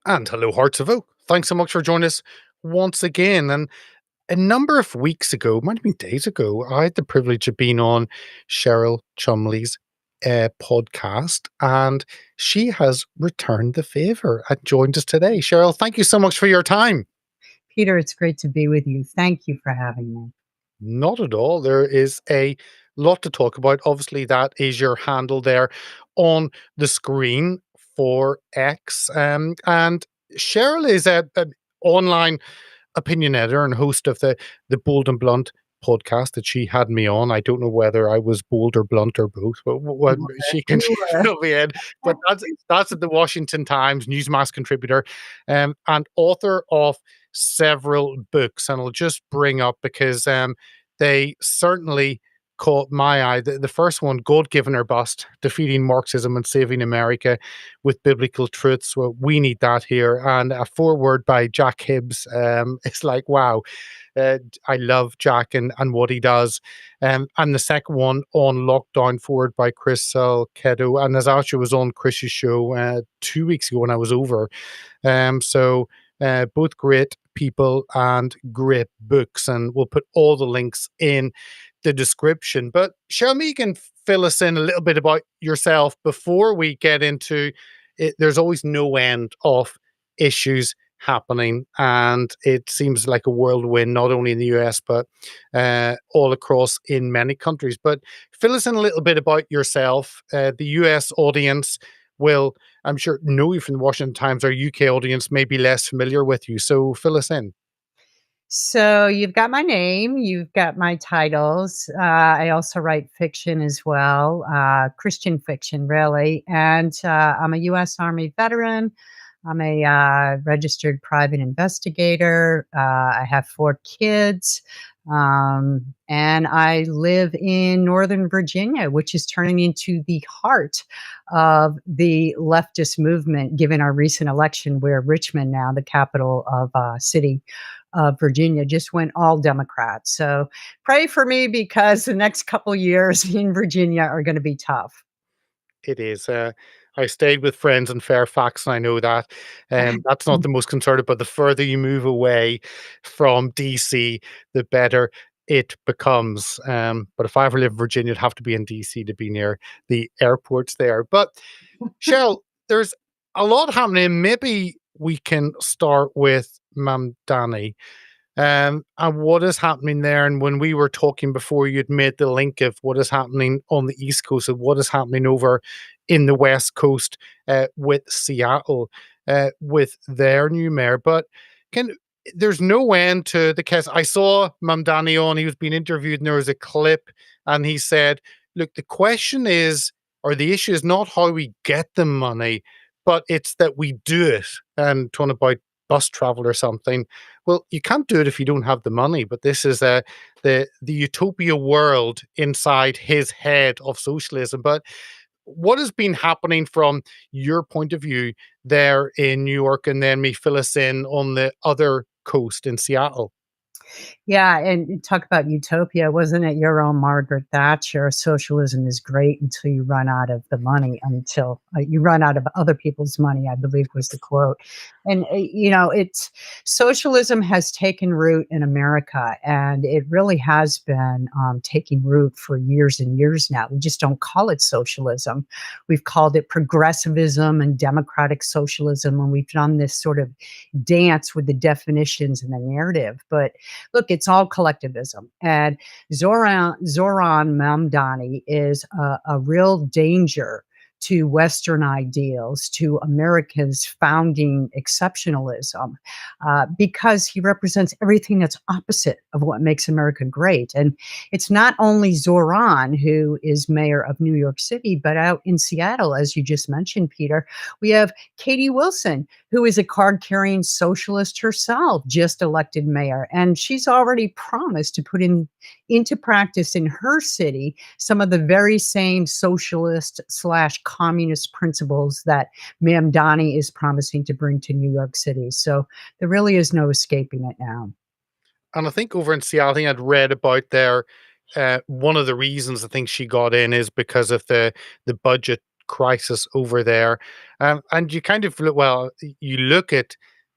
And hello, Hearts of Oak. Thanks so much for joining us once again. And a number of weeks ago, might have been days ago, I had the privilege of being on Cheryl Chumley's podcast, and she has returned the favor and joined us today. Cheryl, thank you so much for your time. Peter, it's great to be with you. Thank you for having me. Not at all. There is a lot to talk about. Obviously, that is your handle there on the screen for X. And Cheryl is a online opinion editor and host of the Bold and Blunt podcast that she had me on. I don't know whether I was bold or blunt or both, but what she can You were. fill me in. But that's at the Washington Times, Newsmax contributor, and author of several books. And I'll just bring up because they certainly caught my eye. The first one, God Given or Bust, Defeating Marxism and Saving America with Biblical Truths. Well, we need that here. And a foreword by Jack Hibbs. It's like, wow. I love Jack and what he does. And the second one on Lockdown Forward by Chris Keto. And as actually was on Chris's show 2 weeks ago when I was over. So both great people and great books. And we'll put all the links in the description. But Cheryl, you can fill us in a little bit about yourself before we get into it. There's always no end of issues happening, and it seems like a whirlwind, not only in the US, but all across in many countries. But fill us in a little bit about yourself. The US audience will, I'm sure, know you from the Washington Times. Our UK audience may be less familiar with you. So fill us in. So you've got my name, you've got my titles. I also write fiction as well, Christian fiction, really. And I'm a U.S. Army veteran. I'm a registered private investigator. I have 4 kids. And I live in Northern Virginia, which is turning into the heart of the leftist movement, given our recent election, where Richmond, now the capital of city of Virginia, just went all Democrat. So pray for me, because the next couple years in Virginia are going to be tough. It is. I stayed with friends in Fairfax, and I know that. That's not the most conservative, but the further you move away from DC, the better it becomes. But if I ever lived in Virginia, it'd have to be in DC to be near the airports there. But Cheryl, there's a lot happening. Maybe we can start with Mamdani. And what is happening there? And when we were talking before, you'd made the link of what is happening on the East Coast and what is happening over in the West Coast with Seattle, with their new mayor. But there's no end to the case. I saw Mamdani on, he was being interviewed, and there was a clip, and he said, look, the question is, or the issue is not how we get the money, but it's that we do it. And talking about bus travel or something. Well, you can't do it if you don't have the money. But this is the utopia world inside his head of socialism. But what has been happening from your point of view there in New York, and then me fill us in on the other coast in Seattle? Yeah, and you talk about utopia. Wasn't it your own Margaret Thatcher? Socialism is great until you run out of the money, until you run out of other people's money, I believe was the quote. And, it's socialism has taken root in America, and it really has been taking root for years and years now. We just don't call it socialism. We've called it progressivism and democratic socialism, and we've done this sort of dance with the definitions and the narrative. But look, it's all collectivism. And Zoran Mamdani is a real danger to Western ideals, to America's founding exceptionalism, because he represents everything that's opposite of what makes America great. And it's not only Zoran, who is mayor of New York City, but out in Seattle, as you just mentioned, Peter, we have Katie Wilson, who is a card-carrying socialist herself, just elected mayor. And she's already promised to put into practice in her city some of the very same socialist / communist principles that Mamdani is promising to bring to New York City. So there really is no escaping it now. And I think over in Seattle, I think I'd read about there, one of the reasons I think she got in is because of the budget crisis over there. And you kind of you look at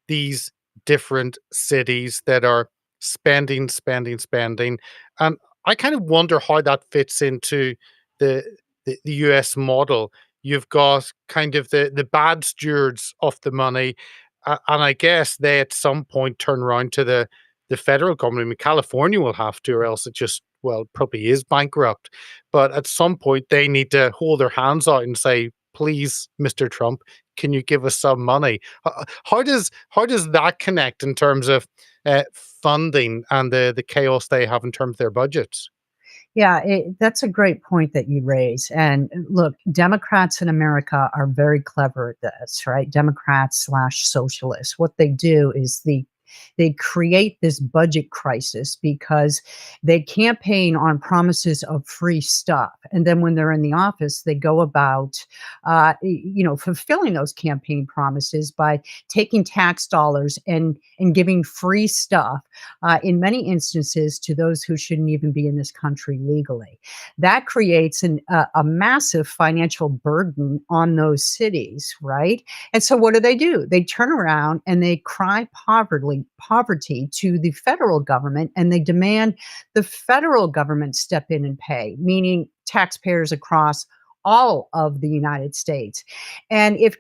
these different cities that are spending, spending, spending, and I kind of wonder how that fits into the the US model. You've got kind of the bad stewards of the money, and I guess they at some point turn around to the federal government. I mean, California will have to, or else it just probably is bankrupt. But at some point, they need to hold their hands out and say, "Please, Mr. Trump, can you give us some money?" How does that connect in terms of funding and the chaos they have in terms of their budgets? Yeah, that's a great point that you raise. And look, Democrats in America are very clever at this, right? Democrats slash socialists. What they do is they create this budget crisis because they campaign on promises of free stuff, and then when they're in the office, they go about, fulfilling those campaign promises by taking tax dollars and giving free stuff, in many instances, to those who shouldn't even be in this country legally. That creates a massive financial burden on those cities, right? And so what do? They turn around and they cry poverty to the federal government, and they demand the federal government step in and pay, meaning taxpayers across all of the United States. And if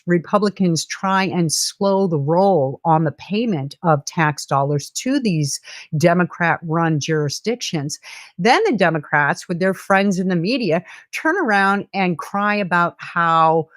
Republicans try and slow the roll on the payment of tax dollars to these Democrat run jurisdictions, then the Democrats, with their friends in the media, turn around and cry about how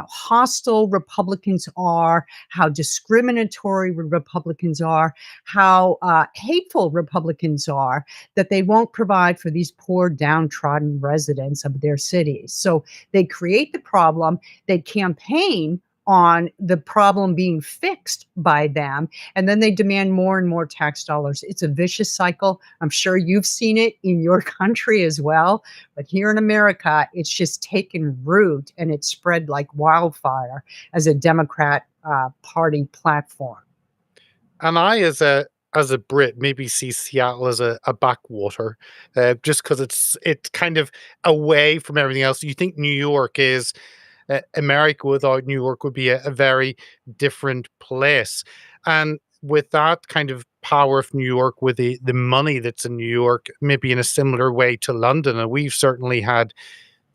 hostile Republicans are, how discriminatory Republicans are, how hateful Republicans are, that they won't provide for these poor, downtrodden residents of their cities. So they create the problem, they campaign on the problem being fixed by them, and then they demand more and more tax dollars. It's a vicious cycle. I'm sure you've seen it in your country as well. But here in America, it's just taken root and it's spread like wildfire as a Democrat Party platform. And I, as a Brit, maybe see Seattle as a backwater, just because it's kind of away from everything else. You think New York is America without New York would be a very different place. And with that kind of power of New York, with the money that's in New York, maybe in a similar way to London, and we've certainly had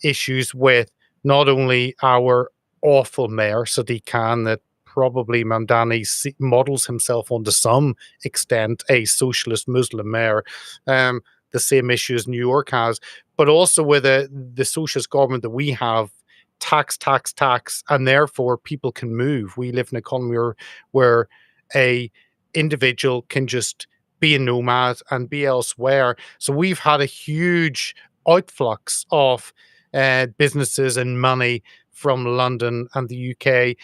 issues with not only our awful mayor, Sadiq Khan, that probably Mamdani models himself on to some extent, a socialist Muslim mayor, the same issues New York has, but also with the socialist government that we have, tax, tax, tax, and therefore people can move. We live in an economy where a individual can just be a nomad and be elsewhere. So we've had a huge outflux of businesses and money from London and the UK.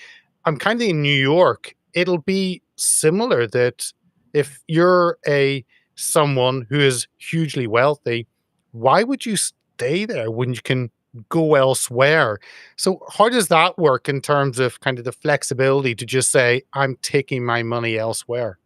I'm kind of in New York. It'll be similar that if you're a someone who is hugely wealthy, why would you stay there when you can go elsewhere? So how does that work in terms of kind of the flexibility to just say, I'm taking my money elsewhere?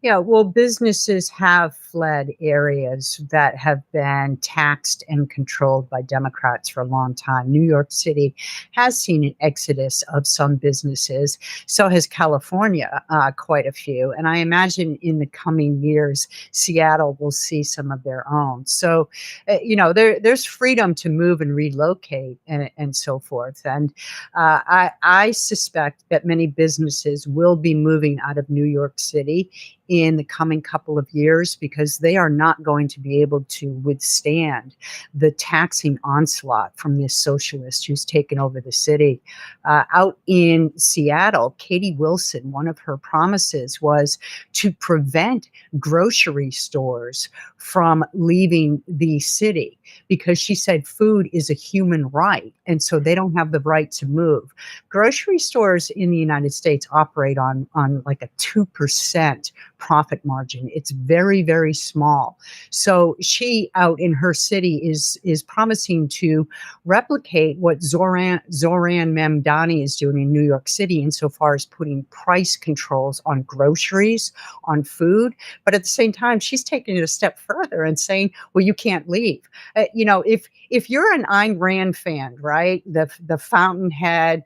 Yeah, well, businesses have fled areas that have been taxed and controlled by Democrats for a long time. New York City has seen an exodus of some businesses. So has California, quite a few. And I imagine in the coming years, Seattle will see some of their own. So, there's freedom to move and relocate and so forth. And I suspect that many businesses will be moving out of New York City in the coming couple of years because they are not going to be able to withstand the taxing onslaught from this socialist who's taken over the city. Out in Seattle, Katie Wilson, one of her promises was to prevent grocery stores from leaving the city because she said food is a human right, and so they don't have the right to move. Grocery stores in the United States operate on like a 2% profit margin. It's very, very small. So she out in her city is promising to replicate what Zoran Mamdani is doing in New York City insofar as putting price controls on groceries, on food. But at the same time, she's taking it a step further and saying, well, you can't leave. If you're an Ayn Rand fan, right, the Fountainhead,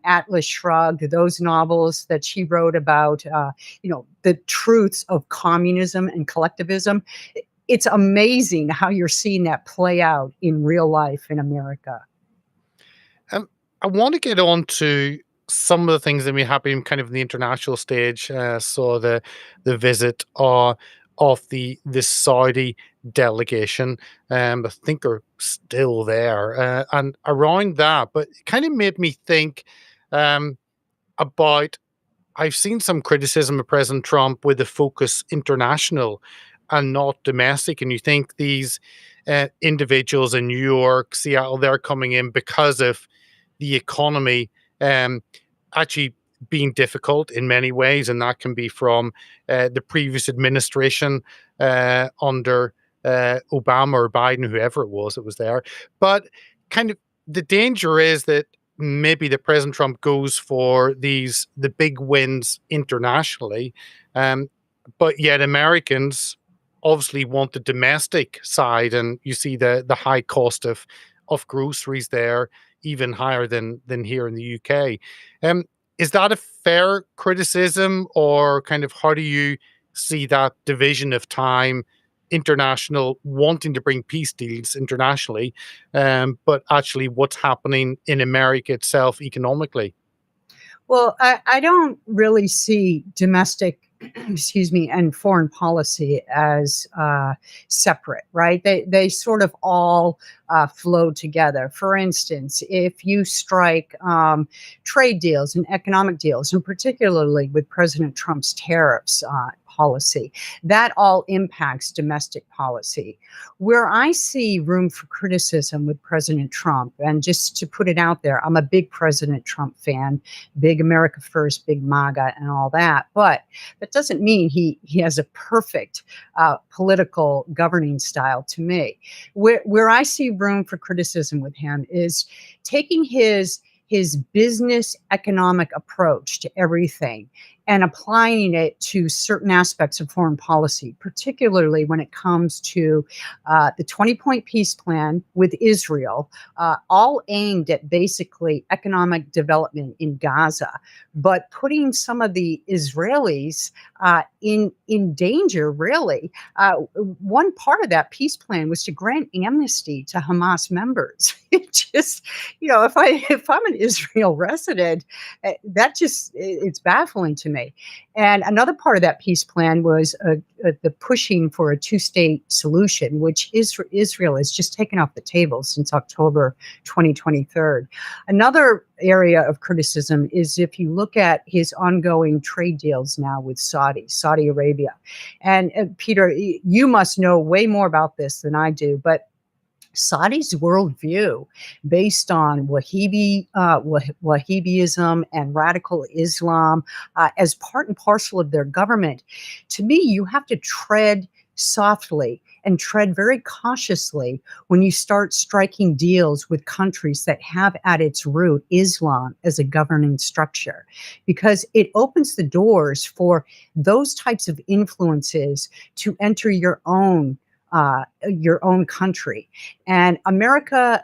Atlas Shrugged, those novels that she wrote about, the truths of communism and collectivism, it's amazing how you're seeing that play out in real life in America. I want to get on to some of the things that we happening kind of in the international stage. So the visit of the Saudi delegation, I think are still there, and around that, but it kind of made me think about. I've seen some criticism of President Trump with the focus international and not domestic. And you think these individuals in New York, Seattle, they're coming in because of the economy um, actually being difficult in many ways. And that can be from the previous administration under Obama or Biden, whoever it was there. But kind of the danger is that maybe the President Trump goes for the big wins internationally, um, but yet Americans obviously want the domestic side, and you see the high cost of groceries there, even higher than here in the UK. Um, is that a fair criticism, or kind of how do you see that division of time? International wanting to bring peace deals internationally, but actually what's happening in America itself economically. Well, I don't really see domestic, excuse me, and foreign policy as separate, right? They sort of all flow together. For instance, if you strike trade deals and economic deals, and particularly with President Trump's tariffs policy, that all impacts domestic policy. Where I see room for criticism with President Trump, and just to put it out there, I'm a big President Trump fan, big America First, big MAGA, and all that. But that doesn't mean he has a perfect political governing style to me. Where I see room for criticism with him is taking his business economic approach to everything and applying it to certain aspects of foreign policy, particularly when it comes to the 20-point peace plan with Israel, all aimed at basically economic development in Gaza, but putting some of the Israelis in danger, really. One part of that peace plan was to grant amnesty to Hamas members. It just, if I'm an Israel resident, it's baffling to me. And another part of that peace plan was the pushing for a two-state solution, which Israel has just taken off the table since October 2023. Another area of criticism is if you look at his ongoing trade deals now with Saudi Arabia. And Peter, you must know way more about this than I do, but Saudi's worldview, based on Wahhabism and radical Islam, as part and parcel of their government, to me, you have to tread softly and tread very cautiously when you start striking deals with countries that have at its root Islam as a governing structure, because it opens the doors for those types of influences to enter your own country. And America,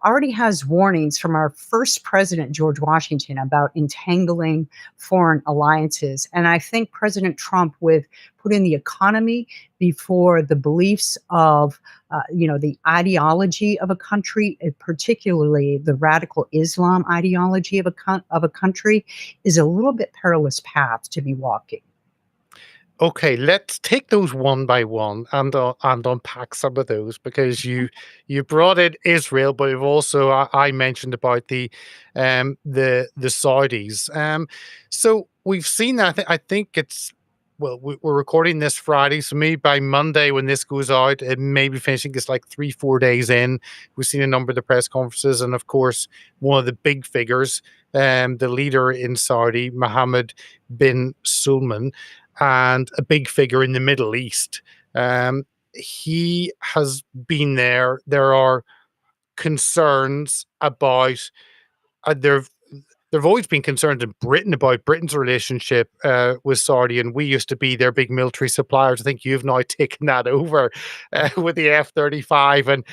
already has warnings from our first president, George Washington, about entangling foreign alliances. And I think President Trump, with putting the economy before the beliefs of, the ideology of a country, particularly the radical Islam ideology of a country, is a little bit perilous path to be walking. Okay, let's take those one by one and unpack some of those, because you brought in Israel, but you've also I mentioned about the Saudis. So we've seen that. I think it's well, we're recording this Friday, so maybe by Monday when this goes out, it may be finishing. It's like 3-4 days in. We've seen a number of the press conferences, and of course, one of the big figures, the leader in Saudi, Mohammed bin Salman. and a big figure in the Middle East. He has been there. There are concerns about there there've always been concerns in Britain about Britain's relationship with Saudi, and we used to be their big military suppliers. I think you've now taken that over with the F-35,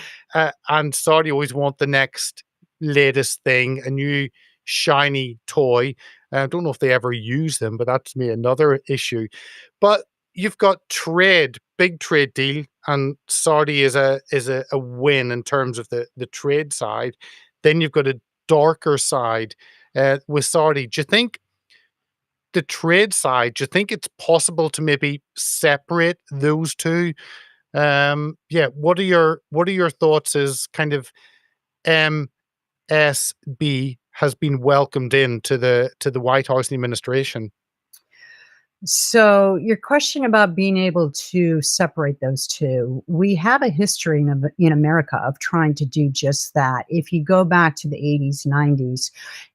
and Saudi always want the next latest thing, a new shiny toy. I don't know if they ever use them, but that's me another issue. But you've got trade, big trade deal, and Saudi is a win in terms of the trade side. Then you've got a darker side with Saudi. Do you think the trade side? Do you think it's possible to maybe separate those two? Yeah. What are your thoughts? As kind of MSB has been welcomed into the White House and the administration. So, your question about being able to separate those two, we have a history in America of trying to do just that. If you go back to the 80s, 90s,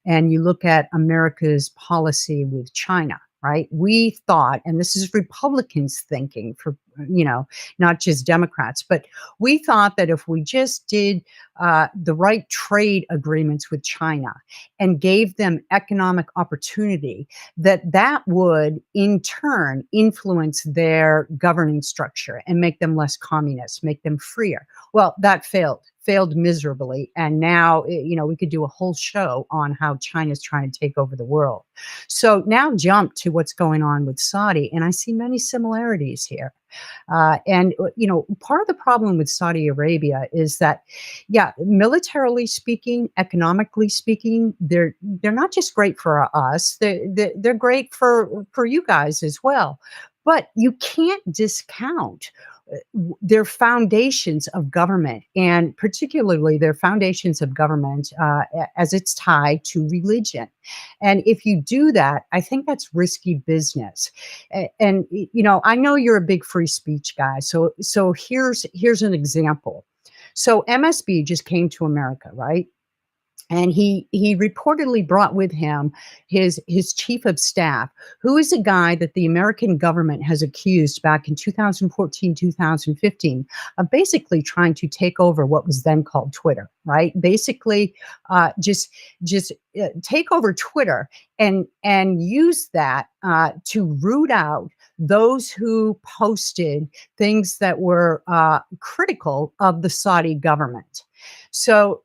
and you look at America's policy with China, right? We thought, and this is Republicans thinking for, not just Democrats, but we thought that if we just did the right trade agreements with China and gave them economic opportunity, that would in turn influence their governing structure and make them less communist, make them freer. Well, that failed miserably. And now, we could do a whole show on how China's trying to take over the world. So now jump to what's going on with Saudi, and I see many similarities here. Part of the problem with Saudi Arabia is that, yeah, militarily speaking, economically speaking, they're not just great for us; they're great for you guys as well. But you can't discount their foundations of government, and particularly their foundations of government as it's tied to religion. And if you do that, I think that's risky business. And I know you're a big free speech guy, so here's an example. So MSB just came to America, right? And he reportedly brought with him his chief of staff, who is a guy that the American government has accused back in 2014, 2015 of basically trying to take over what was then called Twitter, right? Basically, just take over Twitter and use that to root out those who posted things that were critical of the Saudi government. So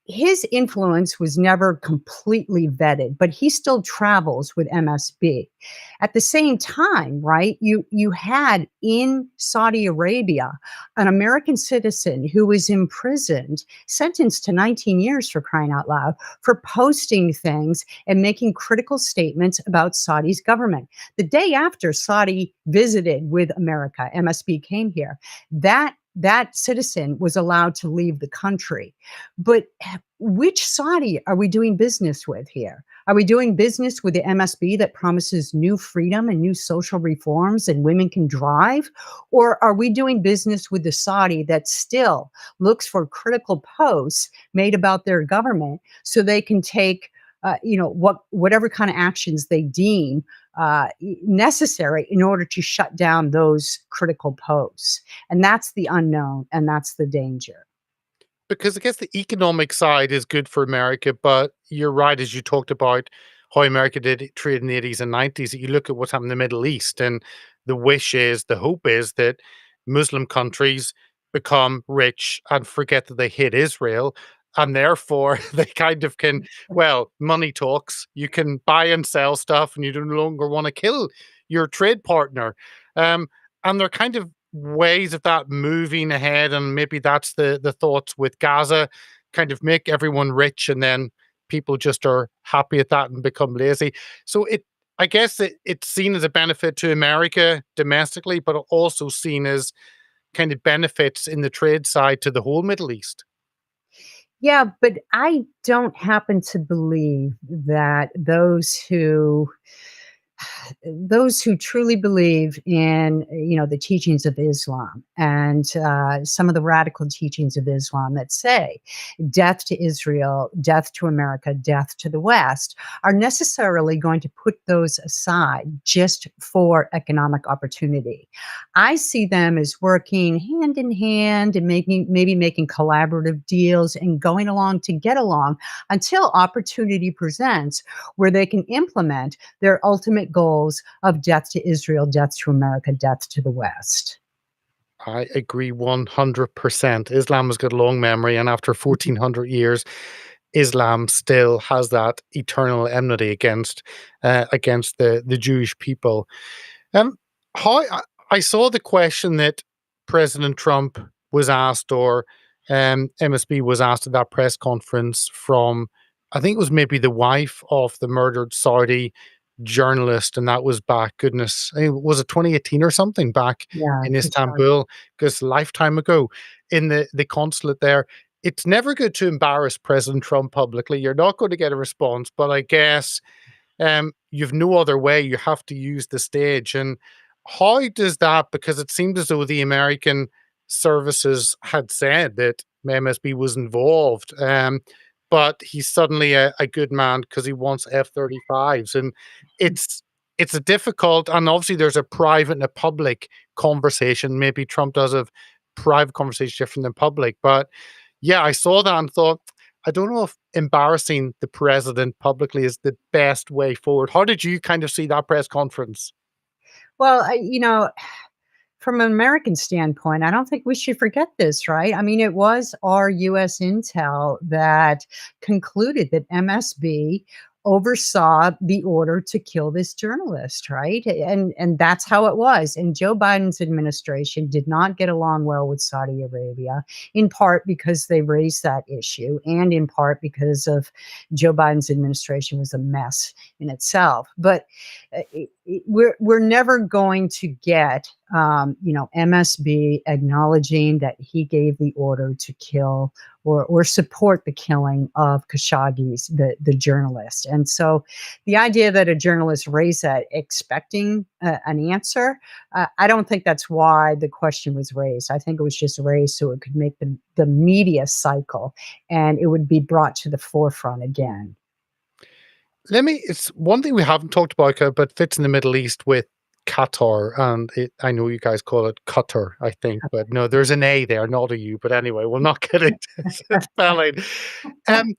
his influence was never completely vetted, but he still travels with MSB. At the same time, right, you had in Saudi Arabia an American citizen who was imprisoned, sentenced to 19 years for crying out loud, for posting things and making critical statements about Saudi's government. The day after Saudi visited with America, MSB came here, that citizen was allowed to leave the country. But which Saudi are we doing business with here? Are we doing business with the MSB that promises new freedom and new social reforms and women can drive? Or are we doing business with the Saudi that still looks for critical posts made about their government so they can take whatever kind of actions they deem necessary in order to shut down those critical posts? And that's the unknown, and that's the danger. Because I guess the economic side is good for America, but you're right, as you talked about how America did trade in the 80s and 90s. You look at what's happened in the Middle East, and the hope is that Muslim countries become rich and forget that they hate Israel. And therefore, they kind of can, well, money talks. You can buy and sell stuff, and you no longer want to kill your trade partner. Um, and they're kind of ways of that moving ahead, and maybe that's the thoughts with Gaza, kind of make everyone rich, and then people just are happy at that and become lazy. So I guess it's seen as a benefit to America domestically, but also seen as kind of benefits in the trade side to the whole Middle East. Yeah, but I don't happen to believe that those who those who truly believe in, the teachings of Islam and some of the radical teachings of Islam that say death to Israel, death to America, death to the West, are necessarily going to put those aside just for economic opportunity. I see them as working hand in hand and maybe making collaborative deals and going along to get along until opportunity presents where they can implement their ultimate goals of death to Israel, death to America, death to the West. I agree 100%. Islam has got a long memory, and after Mhm. 1400 years, Islam still has that eternal enmity against the Jewish people. Um, how I saw the question that President Trump was asked, or MSB was asked at that press conference from, I think it was maybe the wife of the murdered Saudi journalist, and that was back, goodness, was it 2018 or something, back Yeah, in Khashoggi. Istanbul, because a lifetime ago, in the consulate there. It's never good to embarrass President Trump publicly. You're not going to get a response, but I guess you've no other way. You have to use the stage. And how does that? Because it seemed as though the American services had said that MSB was involved, but he's suddenly a good man because he wants F-35s, and it's it's a difficult. And obviously, there's a private and a public conversation. Maybe Trump does have private conversation different than public, but yeah, I saw that and thought, I don't know if embarrassing the president publicly is the best way forward. How did you kind of see that press conference? Well, from an American standpoint, I don't think we should forget this, right? I mean, it was our US intel that concluded that MSB oversaw the order to kill this journalist, right? And that's how it was. And Joe Biden's administration did not get along well with Saudi Arabia, in part because they raised that issue, and in part because of Joe Biden's administration was a mess in itself. But we're never going to get MSB acknowledging that he gave the order to kill or support the killing of Khashoggi's the journalist. And so, the idea that a journalist raised that expecting an answer, I don't think that's why the question was raised. I think it was just raised so it could make the media cycle and it would be brought to the forefront again. Let me. It's one thing we haven't talked about, but fits in the Middle East with Qatar, and I know you guys call it Qatar, I think, but no, there's an A there, not a U. But anyway, we'll not get into spelling. Um,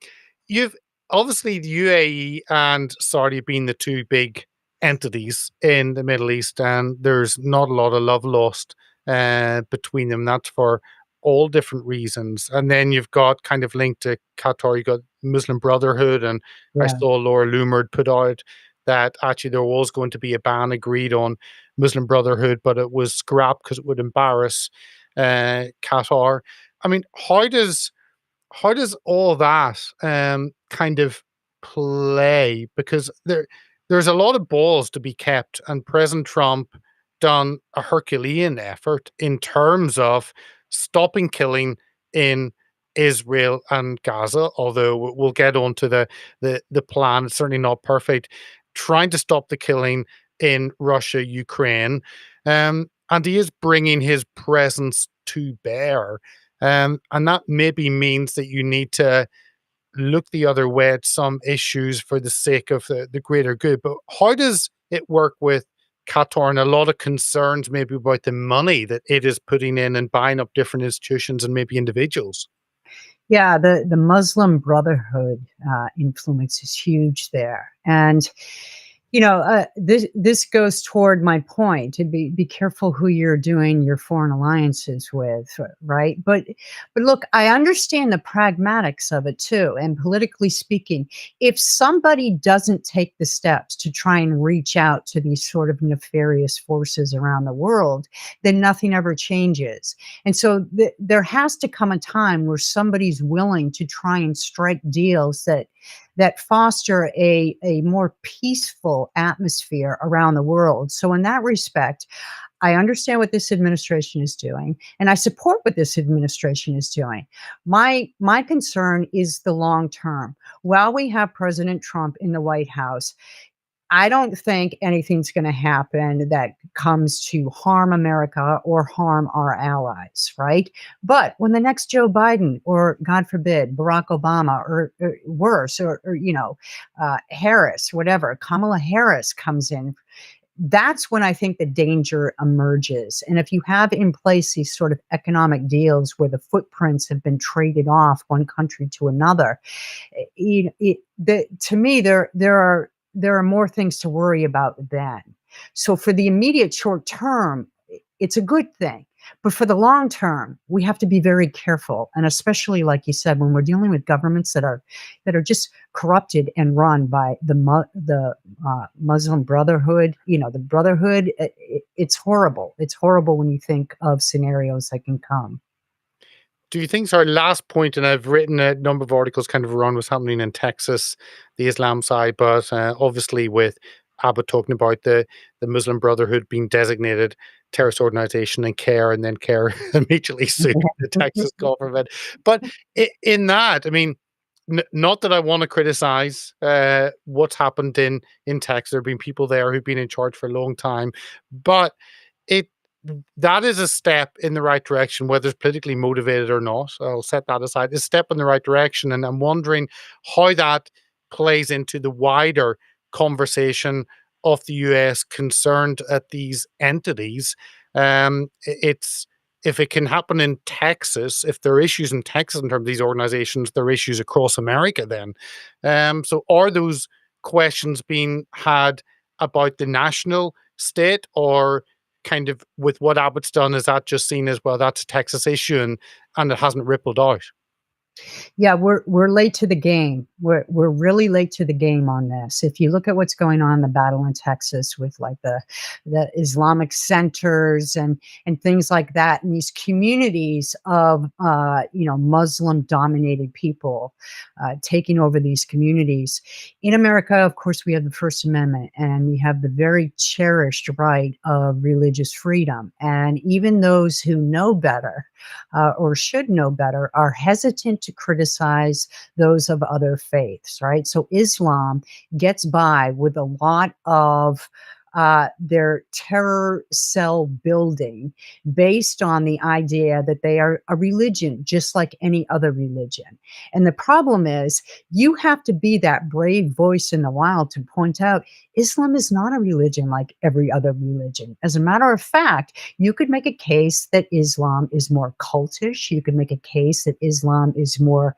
you've obviously the UAE and Saudi being the two big entities in the Middle East, and there's not a lot of love lost between them. That's for all different reasons. And then you've got kind of linked to Qatar, you got Muslim Brotherhood, and I Yeah. saw Laura Loomer put out that actually there was going to be a ban agreed on Muslim Brotherhood, but it was scrapped because it would embarrass Qatar. I mean, how does all that kind of play? Because there's a lot of balls to be kept, and President Trump done a Herculean effort in terms of stopping killing in Israel and Gaza. Although we'll get on to the plan, it's certainly not perfect. Trying to stop the killing in Russia, Ukraine, and he is bringing his presence to bear, and that maybe means that you need to look the other way at some issues for the sake of the greater good. But how does it work with Qatar, and a lot of concerns maybe about the money that it is putting in and buying up different institutions and maybe individuals? Yeah, the Muslim Brotherhood influence is huge there, and this goes toward my point to be careful who you're doing your foreign alliances with, right? But look, I understand the pragmatics of it too, and politically speaking, if somebody doesn't take the steps to try and reach out to these sort of nefarious forces around the world, then nothing ever changes. And so there has to come a time where somebody's willing to try and strike deals that foster a more peaceful atmosphere around the world. So in that respect, I understand what this administration is doing, and I support what this administration is doing. My concern is the long term. While we have President Trump in the White House, I don't think anything's going to happen that comes to harm America or harm our allies, right? But when the next Joe Biden, or God forbid, Barack Obama, or worse, or Harris, whatever, Kamala Harris comes in, that's when I think the danger emerges. And if you have in place these sort of economic deals where the footprints have been traded off one country to another, to me, there are more things to worry about then. So for the immediate short term, it's a good thing. But for the long term, we have to be very careful, and especially, like you said, when we're dealing with governments that are just corrupted and run by the Muslim Brotherhood. The Brotherhood. It's horrible. It's horrible when you think of scenarios that can come. Do you think, sorry, last point, and I've written a number of articles kind of around what's happening in Texas, the Islam side, but obviously with Abbott talking about the Muslim Brotherhood being designated terrorist organization and CARE, and then CARE immediately sued the Texas government. But in that, I mean, not that I want to criticize what's happened in Texas. There have been people there who've been in charge for a long time, but it that is a step in the right direction, whether it's politically motivated or not. I'll set that aside. It's a step in the right direction, and I'm wondering how that plays into the wider conversation of the US concerned at these entities. It's if it can happen in Texas, if there are issues in Texas in terms of these organizations, there are issues across America then. So are those questions being had about the national state, or kind of with what Abbott's done, is that just seen as, well, that's a Texas issue and it hasn't rippled out? Yeah, we're late to the game. We're really late to the game on this. If you look at what's going on in the battle in Texas with like the Islamic centers and things like that, and these communities of Muslim dominated people taking over these communities in America. Of course, we have the First Amendment, and we have the very cherished right of religious freedom. And even those who know better, or should know better, are hesitant to criticize those of other faiths, right? So Islam gets by with a lot of their terror cell building based on the idea that they are a religion just like any other religion. And the problem is, you have to be that brave voice in the wild to point out Islam is not a religion like every other religion. As a matter of fact, you could make a case that Islam is more cultish. You could make a case that Islam is more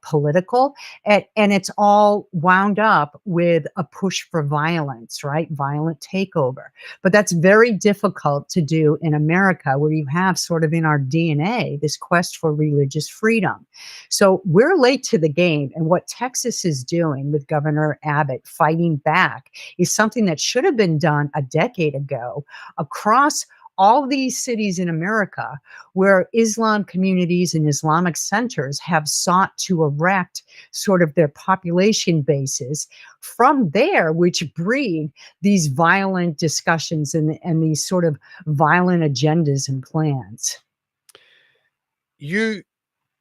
political. And it's all wound up with a push for violence, right? Violent takeover. But that's very difficult to do in America, where you have sort of in our DNA this quest for religious freedom. So we're late to the game. And what Texas is doing with Governor Abbott fighting back is something that should have been done a decade ago across all these cities in America where Islam communities and Islamic centers have sought to erect sort of their population bases from there, which breed these violent discussions and these sort of violent agendas and plans. You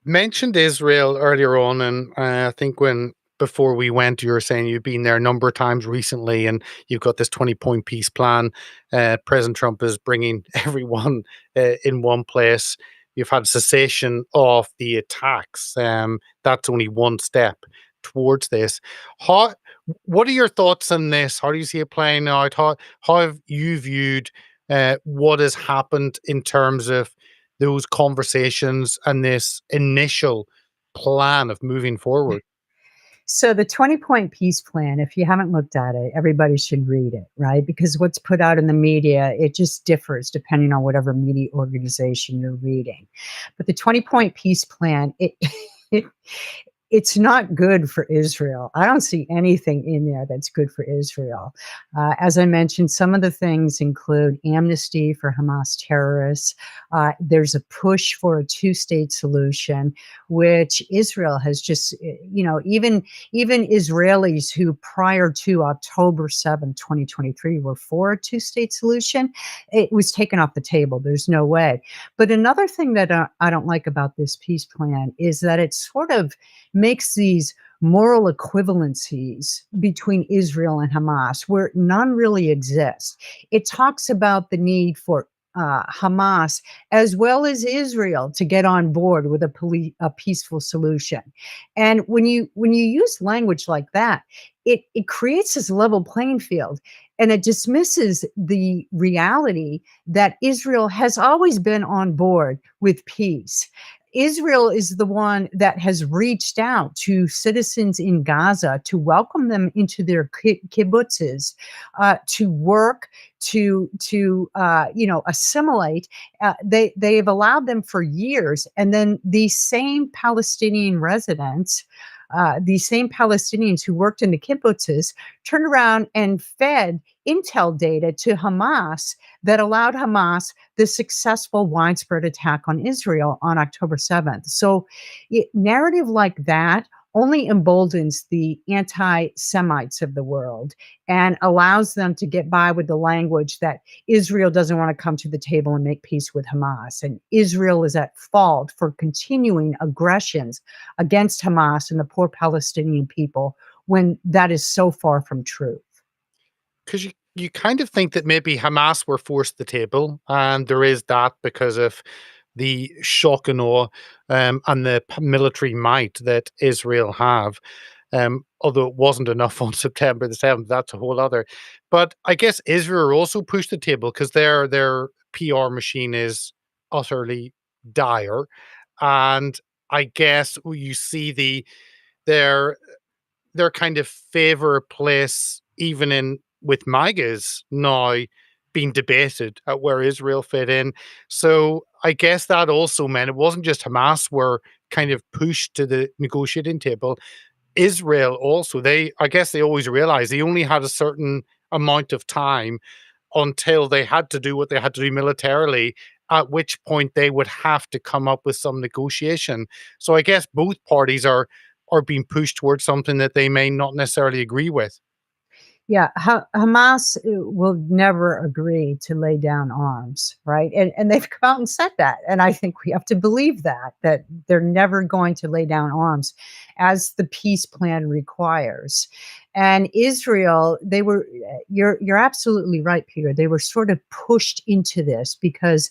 mentioned Israel earlier on, and I think when before we went, you were saying you've been there a number of times recently, and you've got this 20-point peace plan. President Trump is bringing everyone in one place. You've had cessation of the attacks. That's only one step towards this. How? What are your thoughts on this? How do you see it playing out? How have you viewed what has happened in terms of those conversations and this initial plan of moving forward? So the 20-point peace plan, if you haven't looked at it, everybody should read it, right? Because what's put out in the media, it just differs depending on whatever media organization you're reading. But the 20-point peace plan, it it's not good for Israel. I don't see anything in there that's good for Israel. As I mentioned, some of the things include amnesty for Hamas terrorists. There's a push for a two-state solution, which Israel has just, even Israelis who prior to October 7th, 2023, were for a two-state solution, it was taken off the table. There's no way. But another thing that I don't like about this peace plan is that it sort of makes these moral equivalencies between Israel and Hamas where none really exist. It talks about the need for Hamas as well as Israel to get on board with a peaceful solution. And when you use language like that, it creates this level playing field, and it dismisses the reality that Israel has always been on board with peace. Israel is the one that has reached out to citizens in Gaza to welcome them into their kibbutzes, to work, to assimilate. They've allowed them for years, and then these same Palestinian residents. These same Palestinians who worked in the kibbutzes turned around and fed intel data to Hamas that allowed Hamas the successful widespread attack on Israel on October 7th. So, narrative like that only emboldens the anti Semites of the world and allows them to get by with the language that Israel doesn't want to come to the table and make peace with Hamas. And Israel is at fault for continuing aggressions against Hamas and the poor Palestinian people when that is so far from truth. Because you kind of think that maybe Hamas were forced to the table, and there is that because of the shock and awe, and the military might that Israel have. Although it wasn't enough on September the 7th, that's a whole other. But I guess Israel also pushed the table because their PR machine is utterly dire, and I guess you see their their kind of favorite place, even in with MAGAs now being debated at where Israel fit in. So I guess that also meant it wasn't just Hamas were kind of pushed to the negotiating table. Israel also, I guess they always realized they only had a certain amount of time until they had to do what they had to do militarily, at which point they would have to come up with some negotiation. So I guess both parties are being pushed towards something that they may not necessarily agree with. Yeah, Hamas will never agree to lay down arms, right? And they've come out and said that, and I think we have to believe that they're never going to lay down arms, as the peace plan requires. And Israel, they were you're absolutely right, Peter. They were sort of pushed into this because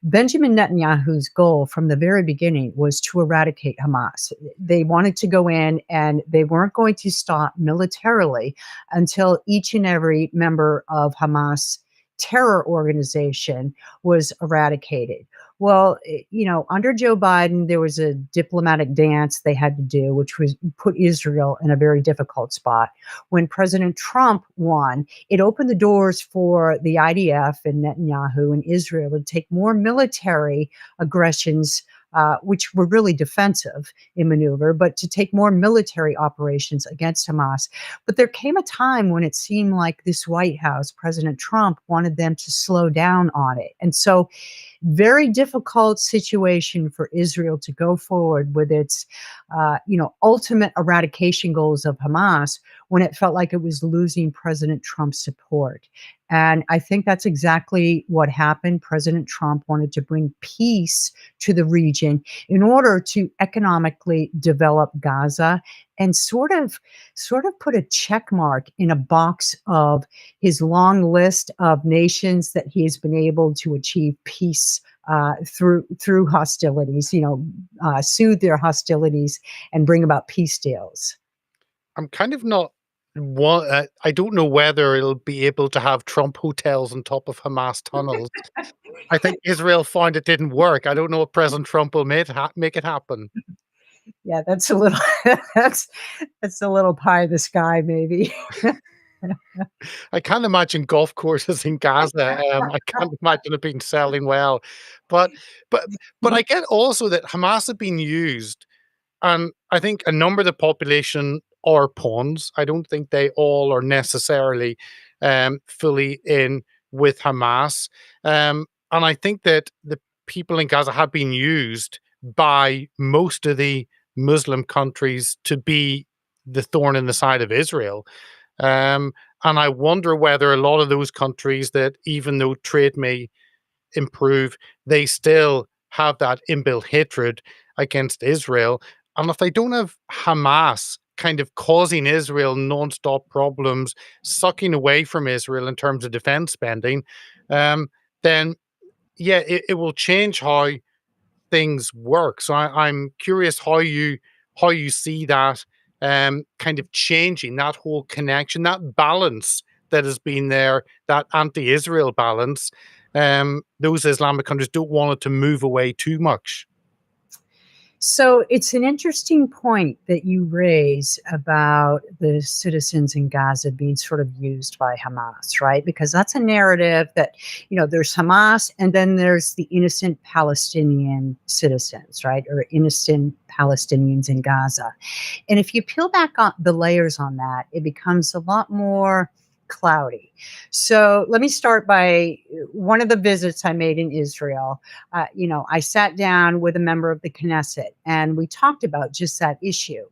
Benjamin Netanyahu's goal from the very beginning was to eradicate Hamas. They wanted to go in and they weren't going to stop militarily until each and every member of Hamas terror organization was eradicated. Well, under Joe Biden, there was a diplomatic dance they had to do, which was put Israel in a very difficult spot. When President Trump won, it opened the doors for the IDF and Netanyahu and Israel to take more military aggressions, which were really defensive in maneuver, but to take more military operations against Hamas. But there came a time when it seemed like this White House, President Trump, wanted them to slow down on it. And so, very difficult situation for Israel to go forward with its, ultimate eradication goals of Hamas when it felt like it was losing President Trump's support. And I think that's exactly what happened. President Trump wanted to bring peace to the region in order to economically develop Gaza and sort of put a check mark in a box of his long list of nations that he has been able to achieve peace through hostilities, soothe their hostilities and bring about peace deals. I'm kind of not I don't know whether it'll be able to have Trump hotels on top of Hamas tunnels. I think Israel found it didn't work. I don't know if President Trump will make it happen. Yeah, that's a little that's that's a little pie in the sky, maybe. I can't imagine golf courses in Gaza. I can't imagine it being selling well. But but but I get also that Hamas have been used, and I think a number of the population are pawns. I don't think they all are necessarily fully in with Hamas. And I think that the people in Gaza have been used by most of the Muslim countries to be the thorn in the side of Israel. And I wonder whether a lot of those countries that, even though trade may improve, they still have that inbuilt hatred against Israel. and if they don't have Hamas kind of causing Israel nonstop problems, sucking away from Israel in terms of defense spending, then yeah, it will change how things work. So I'm curious how you see that kind of changing that whole connection, that balance that has been there, that anti-Israel balance. Those Islamic countries don't want it to move away too much. So it's an interesting point that you raise about the citizens in Gaza being sort of used by Hamas, right? Because that's a narrative that, there's Hamas and then there's the innocent Palestinian citizens, right? Or innocent Palestinians in Gaza. And if you peel back on the layers on that, it becomes a lot more cloudy. So let me start by one of the visits I made in Israel. I sat down with a member of the Knesset and we talked about just that issue.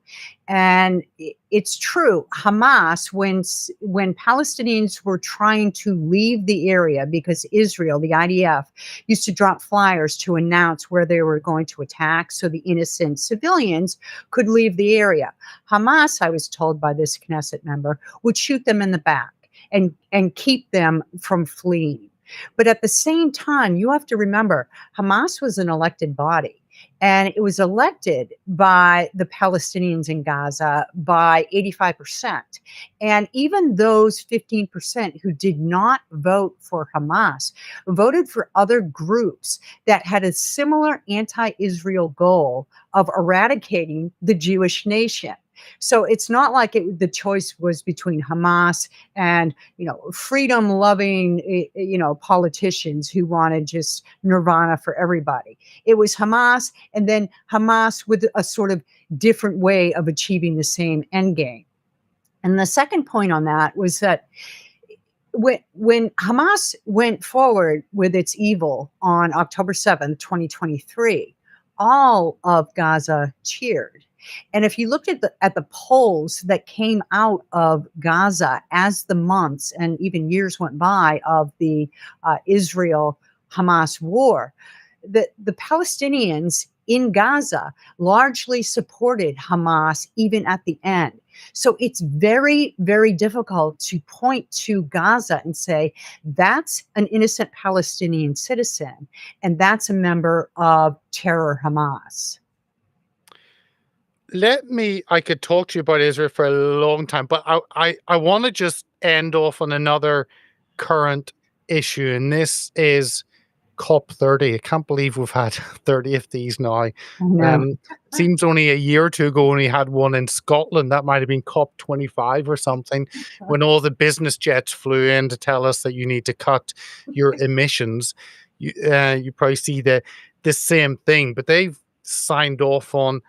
And it's true, Hamas, when Palestinians were trying to leave the area because Israel, the IDF, used to drop flyers to announce where they were going to attack so the innocent civilians could leave the area. Hamas, I was told by this Knesset member, would shoot them in the back and keep them from fleeing. But at the same time, you have to remember, Hamas was an elected body. And it was elected by the Palestinians in Gaza by 85%. And even those 15% who did not vote for Hamas voted for other groups that had a similar anti-Israel goal of eradicating the Jewish nation. So it's not like the choice was between Hamas and, freedom-loving, politicians who wanted just nirvana for everybody. It was Hamas, and then Hamas with a sort of different way of achieving the same end game. And the second point on that was that when Hamas went forward with its evil on October 7th, 2023, all of Gaza cheered. And if you looked at the polls that came out of Gaza as the months and even years went by of the Israel-Hamas war, the Palestinians in Gaza largely supported Hamas even at the end. So it's very, very difficult to point to Gaza and say, that's an innocent Palestinian citizen, and that's a member of terror Hamas. I could talk to you about Israel for a long time, but I want to just end off on another current issue, and this is COP30. I can't believe we've had 30 of these now. I know. Seems only a year or two ago when we had one in Scotland. That might have been COP25 or something, when all the business jets flew in to tell us that you need to cut your emissions. You probably see the same thing, but they've signed off on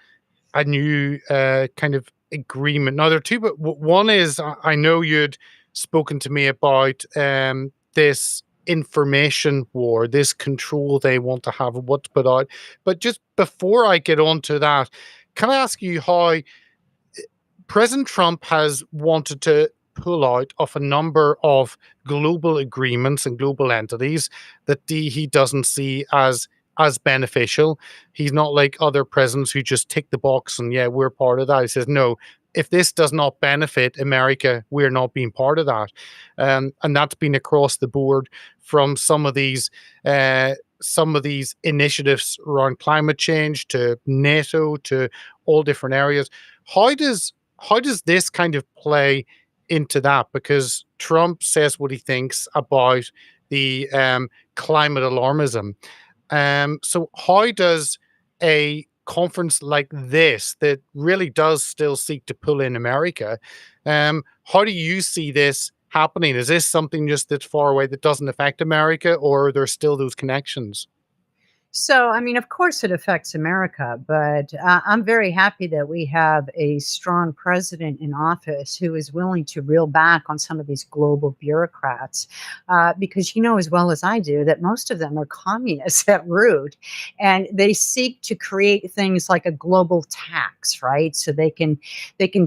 a new kind of agreement. Now, there are two, but one is I know you'd spoken to me about this information war, this control they want to have of what to put out. But just before I get on to that, can I ask you how President Trump has wanted to pull out of a number of global agreements and global entities that he doesn't see as beneficial. He's not like other presidents who just tick the box and yeah, we're part of that. He says, no, if this does not benefit America, we're not being part of that. And that's been across the board from some of these initiatives around climate change to NATO to all different areas. How does this kind of play into that? Because Trump says what he thinks about the climate alarmism. So how does a conference like this that really does still seek to pull in America, how do you see this happening? Is this something just that's far away that doesn't affect America, or are there still those connections? So, I mean, of course, it affects America, but I'm very happy that we have a strong president in office who is willing to reel back on some of these global bureaucrats, because you know as well as I do that most of them are communists at root, and they seek to create things like a global tax, right? So they can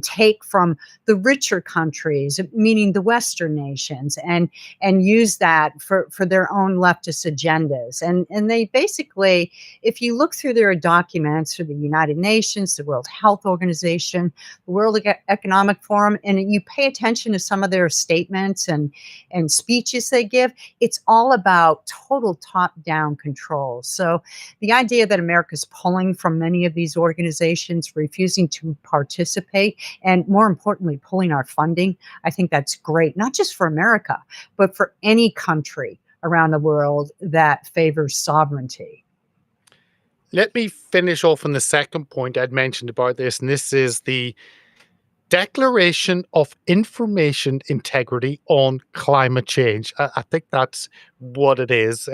take from the richer countries, meaning the Western nations, and use that for their own leftist agendas, and they basically basically, if you look through their documents for the United Nations, the World Health Organization, the World Economic Forum, and you pay attention to some of their statements and speeches they give, it's all about total top-down control. So the idea that America's pulling from many of these organizations, refusing to participate, and more importantly, pulling our funding, I think that's great, not just for America, but for any country around the world that favors sovereignty. Let me finish off on the second point I'd mentioned about this, and this is the Declaration of Information Integrity on Climate Change. I think that's what it is.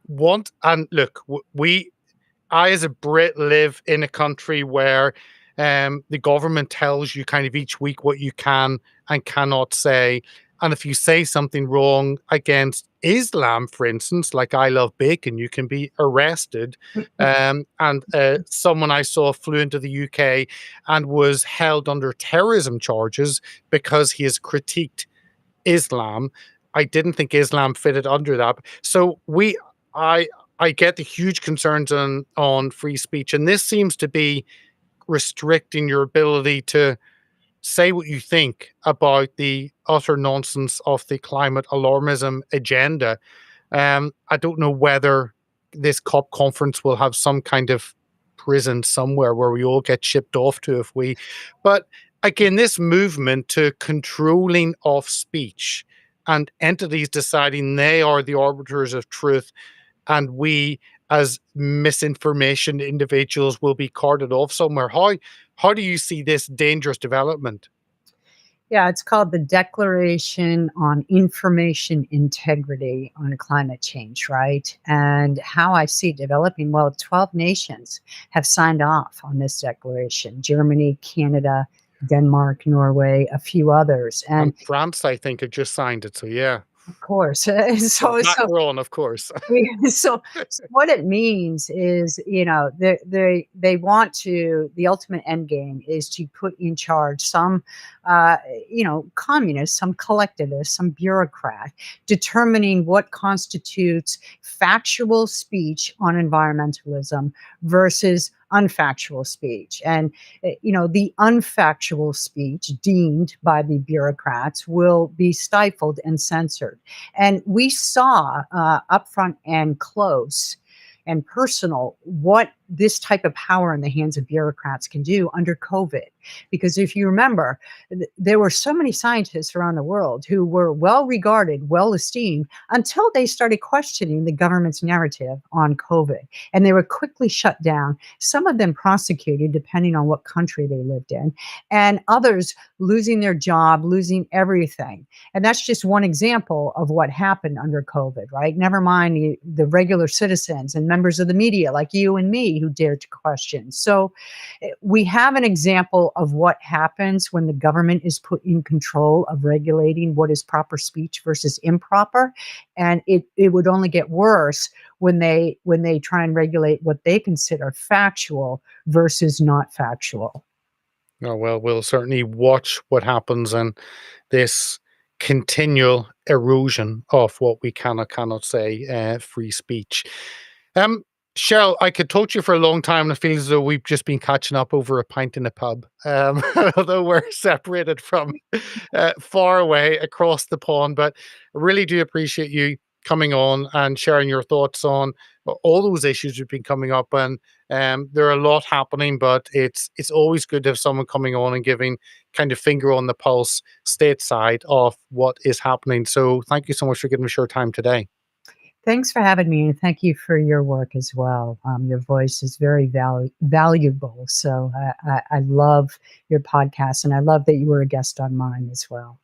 Want and look, we I, as a Brit, live in a country where the government tells you kind of each week what you can and cannot say. And if you say something wrong against Islam, for instance, like I love bacon, you can be arrested. And someone I saw flew into the UK and was held under terrorism charges because he has critiqued Islam. I didn't think Islam fitted under that. So I, I get the huge concerns on free speech, and this seems to be restricting your ability to say what you think about the utter nonsense of the climate alarmism agenda. I don't know whether this COP conference will have some kind of prison somewhere where we all get shipped off to if we. But again, this movement to controlling of speech and entities deciding they are the arbiters of truth, and we as misinformation individuals will be carted off somewhere. How do you see this dangerous development? Yeah, it's called the Declaration on Information Integrity on Climate Change, right? And how I see it developing, well, 12 nations have signed off on this declaration: Germany, Canada, Denmark, Norway, a few others. And And France, I think, had just signed it. So yeah. of course, Well, so Macron, of course. so what it means is, they want to, the ultimate end game is to put in charge some, uh, communists, some collectivists, some bureaucrat, determining what constitutes factual speech on environmentalism versus unfactual speech. And the unfactual speech deemed by the bureaucrats will be stifled and censored. And we saw up front and close and personal what this type of power in the hands of bureaucrats can do under COVID. Because if you remember, there were so many scientists around the world who were well regarded, well esteemed, until they started questioning the government's narrative on COVID. And they were quickly shut down, some of them prosecuted, depending on what country they lived in, and others losing their job, losing everything. And that's just one example of what happened under COVID, right? Never mind the regular citizens and members of the media like you and me who dared to question. So we have an example of what happens when the government is put in control of regulating what is proper speech versus improper. And it would only get worse when they try and regulate what they consider factual versus not factual. Oh, well, we'll certainly watch what happens and this continual erosion of what we cannot say, free speech. Um, Cheryl, I could talk to you for a long time, and it feels as though we've just been catching up over a pint in a pub. Although we're separated from far away across the pond, but I really do appreciate you coming on and sharing your thoughts on all those issues we've been coming up. And there are a lot happening, but it's always good to have someone coming on and giving kind of finger on the pulse stateside of what is happening. So thank you so much for giving us your time today. Thanks for having me, and thank you for your work as well. Your voice is very valuable. So I love your podcast, and I love that you were a guest on mine as well.